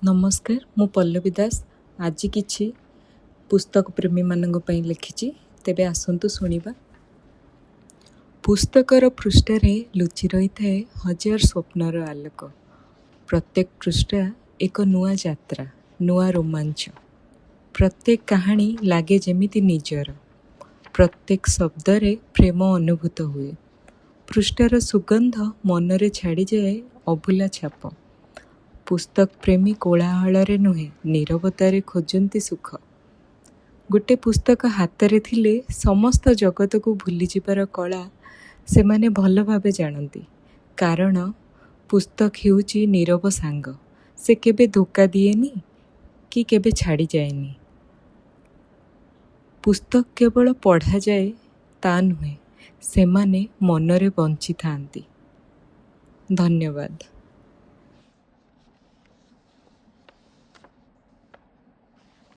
नमस्कार मु पल्लवी दास आज किछि पुस्तक प्रेमी मानक पई लिखिछि तेबे आसंतु सुनिबा। पुस्तकर पृष्ठरे लुचि रही थाए हजार स्वप्नर आलोक। प्रत्येक पृष्ठा एक नुआ यात्रा, नुआ रोमांच। प्रत्येक कहानी लागे जेमिति निजर। प्रत्येक शब्दरे प्रेम अनुभूत हुए। पृष्ठार सुगंध मनरे छाड़ी जाए अभुला छाप। पुस्तक प्रेमी कोलाहलरे नुहे नीरवतारे खोजंती सुख। गोटे पुस्तक हातरे थिले समस्त जगत को भूली जिबार कला से माने भल भावे जानती। कारण पुस्तक हेउची नीरव सांग। से केबे धोका दिएनी कि केबे छाड़ी जाएनी। पुस्तक केवल पढ़ा जाए ता नुहे, से माने मनरे बंची थांती। धन्यवाद।